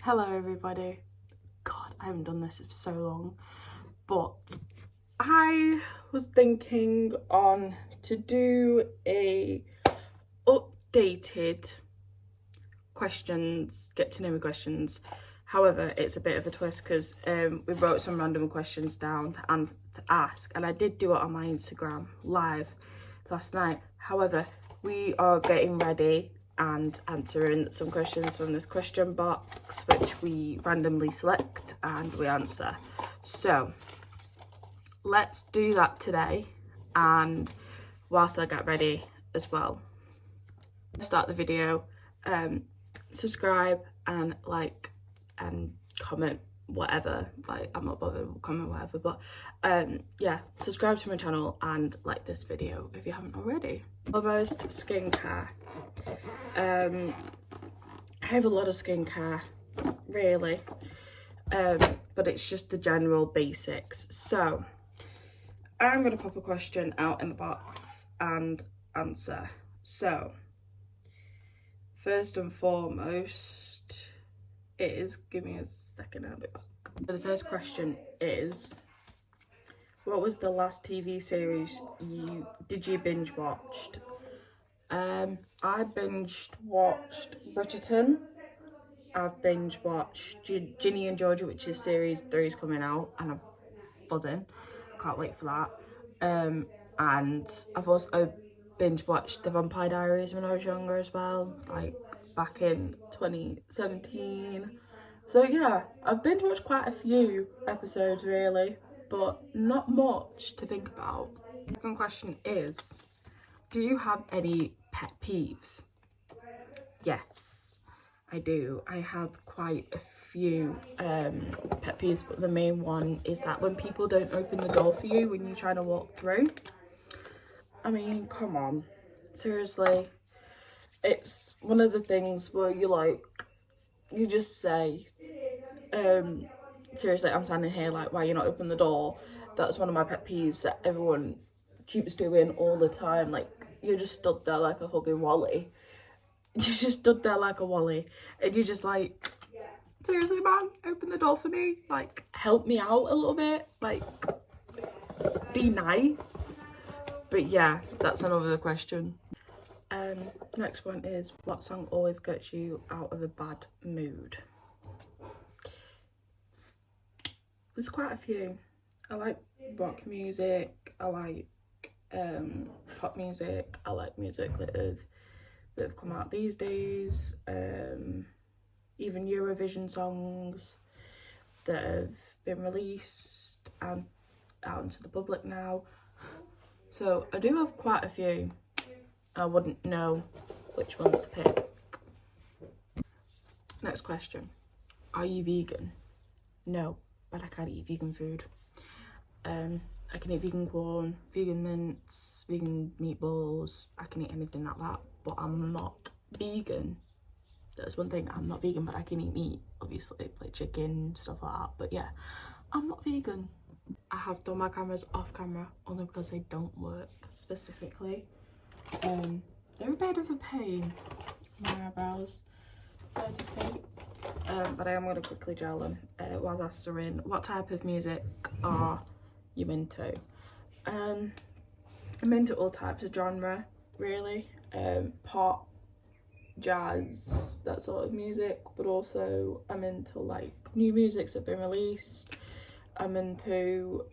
Hello everybody. God, I haven't done this for so long, but I was thinking on to do a updated questions, get to know me questions. However, it's a bit of a twist because we wrote some random questions down to ask, and I did do it on my Instagram live last night. However, we are getting ready and answering some questions from this question box, which we randomly select and we answer. So let's do that today, and whilst I get ready as well, start the video, subscribe and like and comment whatever. Like, I'm not bothered, comment whatever, but yeah, subscribe to my channel and like this video if you haven't already. Almost skincare. I have a lot of skincare, really, but it's just the general basics. So I'm gonna pop a question out in the box and answer. So first and foremost is, give me a second, I'll be back. So the first question is, what was the last TV series you binge watched? I binge watched Bridgerton. I've binge watched Ginny and Georgia, which is series 3 is coming out, and I'm buzzing. Can't wait for that. And I've also binge watched The Vampire Diaries when I was younger as well, like back in 2017. So yeah, I've binge watched quite a few episodes really, but not much to think about. The second question is, do you have any pet peeves? Yes, I do. I have quite a few pet peeves, but the main one is that when people don't open the door for you when you're trying to walk through. I mean, come on, seriously. It's one of the things where you just say, seriously, I'm standing here, like, why you not open the door? That's one of my pet peeves that everyone keeps doing all the time. Like, you just stood there like a fucking wally. You just stood there like a wally, and you're just like, seriously, man, open the door for me. Like, help me out a little bit. Like, be nice. But yeah, that's another question. Next one is, what song always gets you out of a bad mood? There's quite a few. I like rock music, I like pop music, I like music that have come out these days, even Eurovision songs that have been released and out into the public now. So I do have quite a few. I wouldn't know which ones to pick. Next question. Are you vegan? No, but I can't eat vegan food. I can eat vegan corn, vegan mince, vegan meatballs. I can eat anything like that, but I'm not vegan. That's one thing, I'm not vegan, but I can eat meat, obviously, like chicken, stuff like that. But yeah, I'm not vegan. I have done my cameras off camera only because they don't work specifically. They're a bit of a pain in my eyebrows, so to speak. But I am going to quickly gel them while answering, what type of music are you into? I'm into all types of genre, really. Pop, jazz, that sort of music, but also I'm into like new musics that have been released. I'm into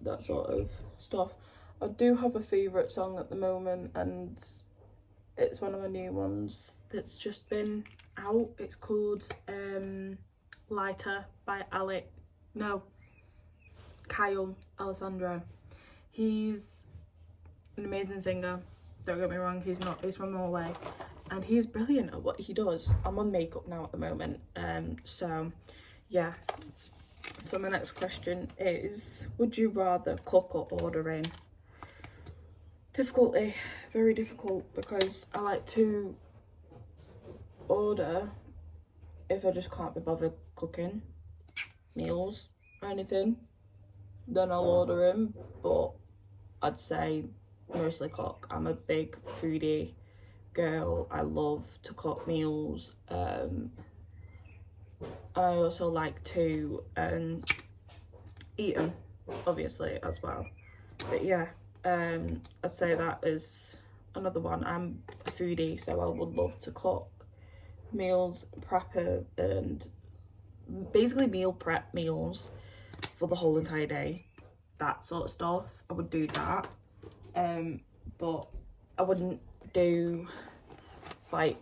that sort of stuff. I do have a favourite song at the moment, and it's one of my new ones that's just been out. It's called Lighter by Kyle Alessandro. He's an amazing singer, don't get me wrong, he's from Norway, and he's brilliant at what he does. I'm on makeup now at the moment, so yeah. So my next question is, would you rather cook or order in? Difficulty, very difficult, because I like to order if I just can't be bothered cooking meals or anything, then I'll order in, but I'd say mostly cook. I'm a big foodie girl. I love to cook meals. I also like to eat them, obviously, as well. But yeah, I'd say that is another one. I'm a foodie, so I would love to cook meals, prepper, and basically meal prep meals for the whole entire day. That sort of stuff. I would do that. But I wouldn't do like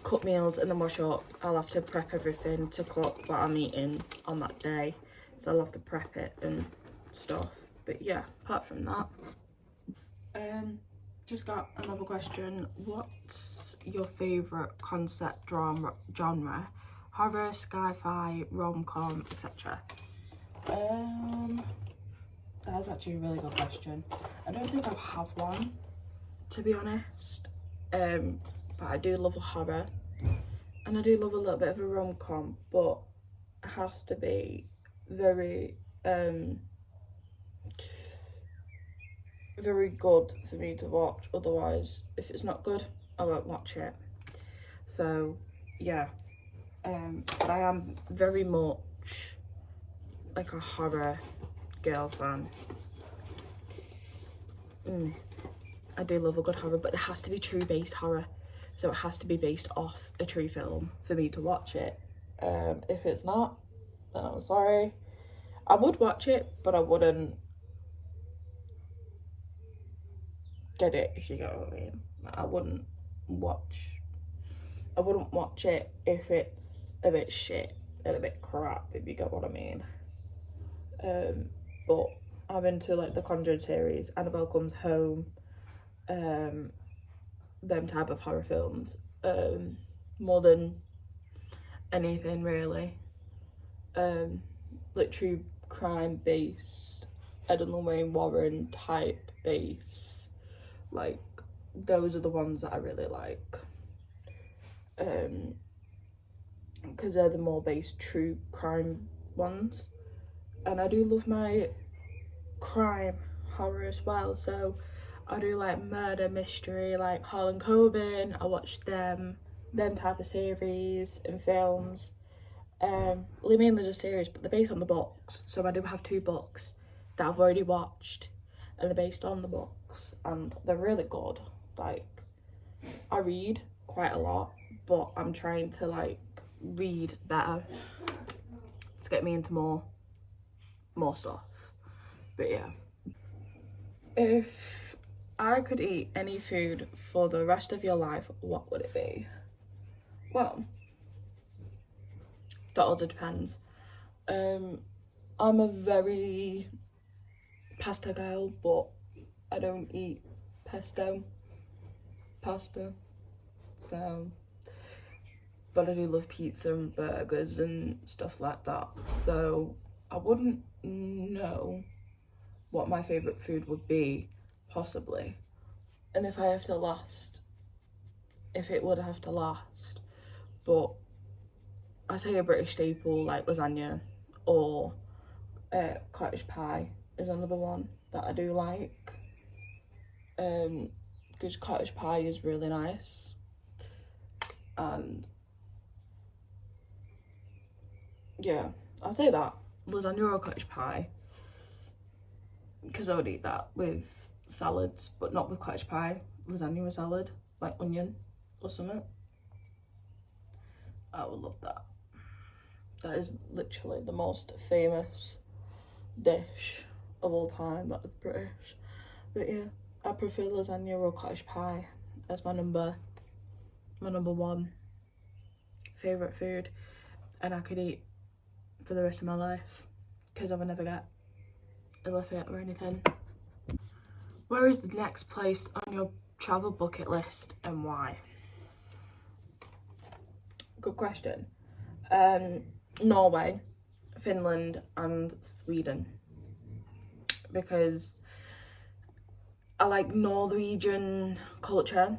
cook meals and then wash up. I'll have to prep everything to cook what I'm eating on that day, so I'll have to prep it and stuff. But yeah, apart from that, just got another question. What's your favorite concept genre? Horror, sci-fi, rom-com, etc. That's actually a really good question. I don't think I have one, to be honest. But I do love a horror, and I do love a little bit of a rom-com, but it has to be very very good for me to watch. Otherwise, if it's not good, I won't watch it. So yeah, but I am very much like a horror girl fan. I do love a good horror, but it has to be true based horror. So it has to be based off a true film for me to watch it. If it's not, then I'm sorry. I would watch it, but I wouldn't get it, if you get what I mean. I wouldn't watch it if it's a bit shit and a bit crap, if you get what I mean. But I'm into like the Conjuring series, Annabelle Comes Home, them type of horror films, more than anything really. Like true crime based, Ed and Lorraine Warren type base, like those are the ones that I really like, because they're the more based true crime ones. And I do love my crime horror as well, so I do like murder mystery, like Harlan Coben. I watch them type of series and films. Well, mainly just series, but they're based on the books, so I do have 2 books that I've already watched and they're based on the books, and they're really good. Like, I read quite a lot, but I'm trying to like read better to get me into more stuff. But yeah, if I could eat any food for the rest of your life, what would it be? Well, that also depends. I'm a very pasta girl, but I don't eat pasta, so, but I do love pizza and burgers and stuff like that, so I wouldn't know what my favourite food would be, possibly. And if it would have to last, but I'd say a British staple like lasagna or cottage pie is another one that I do like, because cottage pie is really nice. And yeah, I'd say that, lasagna or cottage pie, because I would eat that with salads, but not with cottage pie. Lasagna with salad, like onion or something. I would love that. That is literally the most famous dish of all time, that is British. But yeah, I prefer lasagna or cottage pie as my number 1 favourite food, and I could eat for the rest of my life, because I would never get ill of it or anything. Where is the next place on your travel bucket list and why? Good question. Norway, Finland and Sweden, because I like Norwegian culture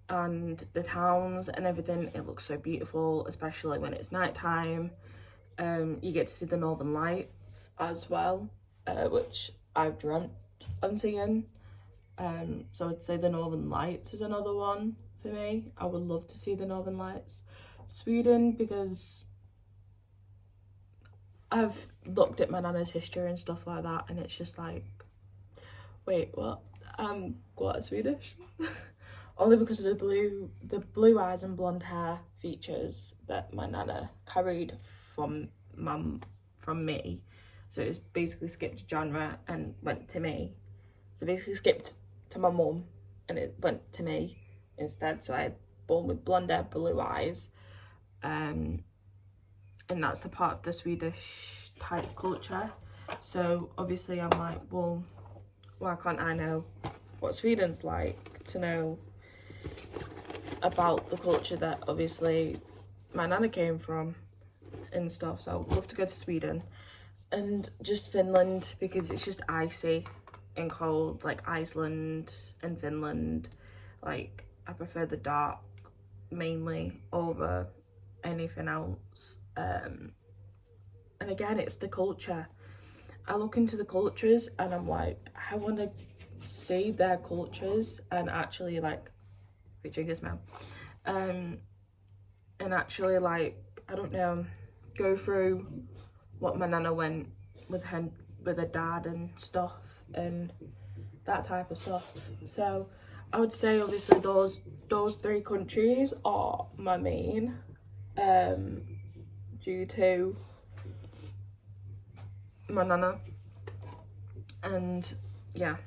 and the towns and everything. It looks so beautiful, especially when it's nighttime. You get to see the Northern Lights as well, which I've dreamt on seeing. So I'd say the Northern Lights is another one for me. I would love to see the Northern Lights. Sweden, because I've looked at my nana's history and stuff like that, and it's just like, wait, what? I'm quite Swedish. Only because of the blue eyes and blonde hair features that my nana carried from me. So it's basically skipped genre and went to me. So basically skipped to my mum and it went to me instead. So I had born with blonde hair, blue eyes. And that's a part of the Swedish type culture. So obviously I'm like, well, why can't I know what Sweden's like, to know about the culture that obviously my nana came from and stuff. So I would love to go to Sweden and just Finland, because it's just icy and cold, like Iceland and Finland. Like, I prefer the dark mainly over anything else. And again, it's the culture. I look into the cultures and I'm like, I want to see their cultures and actually like, free triggers, man, and actually like, I don't know, go through what my nana went with her dad and stuff and that type of stuff. So I would say obviously those 3 countries are my main, due to my nana. And yeah.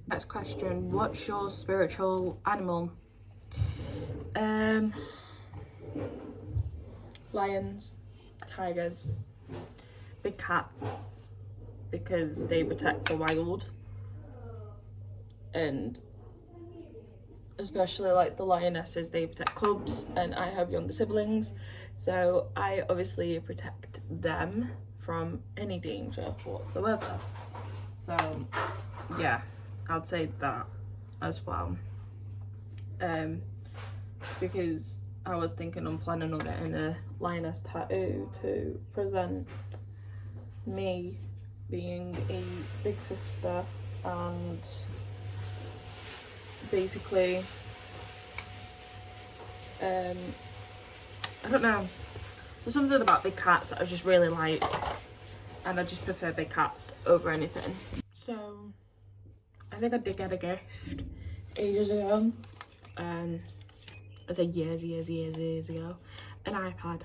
Next question, what's your spiritual animal? Lions, tigers, big cats, because they protect the wild, and especially like the lionesses, they protect cubs, and I have younger siblings, so I obviously protect them from any danger whatsoever. So yeah, I'd say that as well, because I was thinking on planning on getting a lioness tattoo to present me being a big sister, and basically I don't know, there's something about big cats that I just really like, and I just prefer big cats over anything. So I think I did get a gift ages ago, I said years ago, an iPad.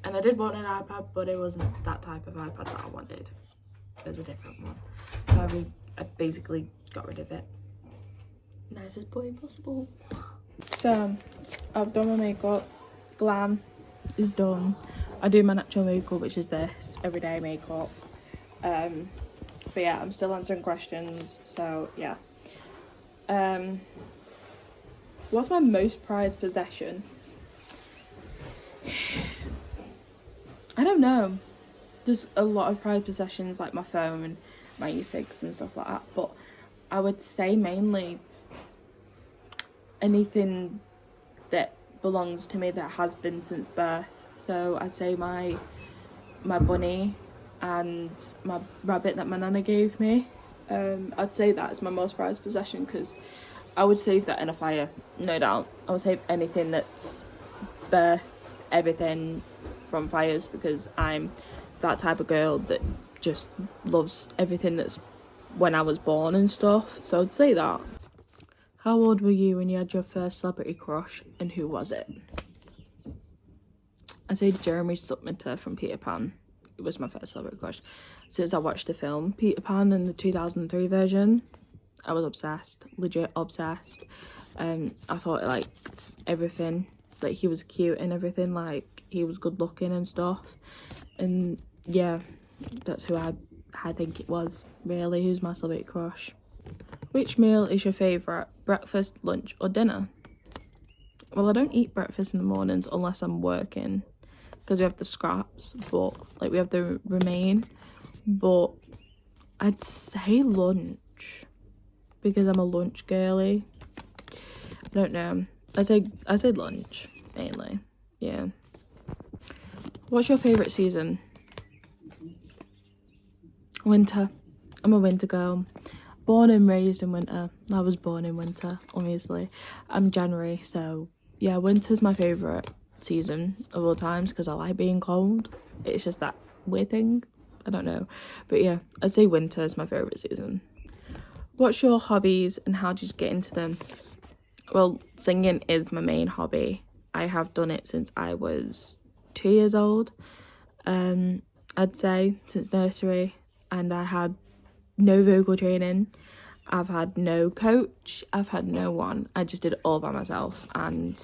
And I did want an iPad, but it wasn't that type of iPad that I wanted. It was a different one. So I basically got rid of it. Nicest boy possible. So I've done my makeup. Glam is done. I do my natural makeup, which is this everyday makeup. But yeah, I'm still answering questions. So yeah. What's my most prized possession? I don't know. There's a lot of prized possessions, like my phone and my e-cigs and stuff like that, but I would say mainly anything that belongs to me that has been since birth. So I'd say my bunny and my rabbit that my nana gave me. I'd say that's my most prized possession, because I would save that in a fire, no doubt. I would save anything that's birth, everything from fires, because I'm that type of girl that just loves everything that's when I was born and stuff. So I'd say that. How old were you when you had your first celebrity crush, and who was it? I'd say Jeremy Zuckmatter from Peter Pan. It was my first celebrity crush. Since I watched the film Peter Pan in the 2003 version, I was obsessed, legit obsessed. I thought like everything, like he was cute and everything, like he was good looking and stuff. And yeah, that's who I think it was, really. Who's my celebrity crush? Which meal is your favourite, breakfast, lunch or dinner? Well, I don't eat breakfast in the mornings unless I'm working, because we have the scraps, but like we have the remain. But I'd say lunch, because I'm a lunch girly. I don't know. I say lunch mainly. Yeah. What's your favourite season? Winter. I'm a winter girl. born and raised in winter. I was born in winter, obviously. I'm January, so yeah, winter's my favourite season of all times because I like being cold. It's just that weird thing. I don't know. But yeah, I'd say winter is my favourite season. What's your hobbies and how did you get into them? Well, singing is my main hobby. I have done it since I was 2 years old. I'd say since nursery, and I had no vocal training. I've had no coach. I've had no one. I just did it all by myself. And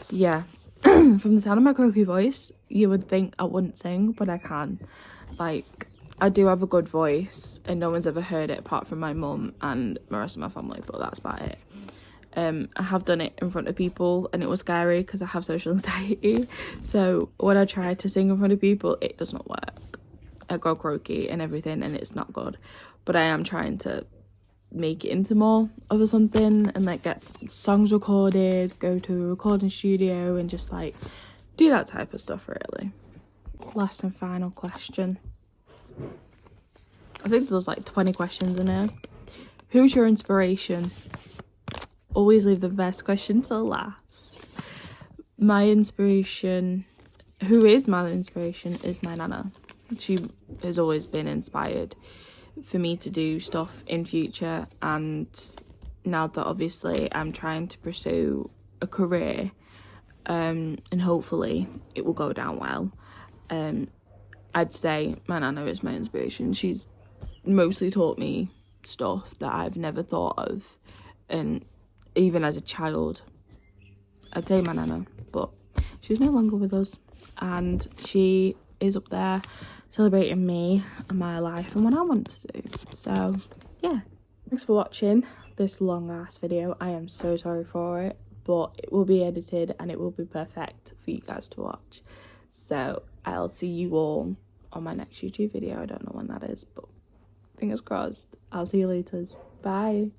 yeah, from the sound of my croaky voice, you would think I wouldn't sing, but I can. Like, I do have a good voice, and no one's ever heard it apart from my mum and the rest of my family, but that's about it. I have done it in front of people, and it was scary because I have social anxiety. So when I try to sing in front of people, it does not work. I go croaky and everything, and it's not good. But I am trying to make it into more of a something, and like get songs recorded, go to a recording studio, and just like do that type of stuff, really. Last and final question. I think there's like 20 questions in here. Who's your inspiration? Always leave the best question till last. My inspiration, who is my inspiration, is my nana. She has always been inspired for me to do stuff in future, and now that obviously I'm trying to pursue a career, and hopefully it will go down well, I'd say my nana is my inspiration. She's mostly taught me stuff that I've never thought of, and even as a child, I'd say my nana, but she's no longer with us, and she is up there celebrating me and my life and what I want to do. So yeah, thanks for watching this long ass video. I am so sorry for it, but it will be edited and it will be perfect for you guys to watch. So I'll see you all on my next YouTube video. I don't know when that is, but fingers crossed. I'll see you later. Bye.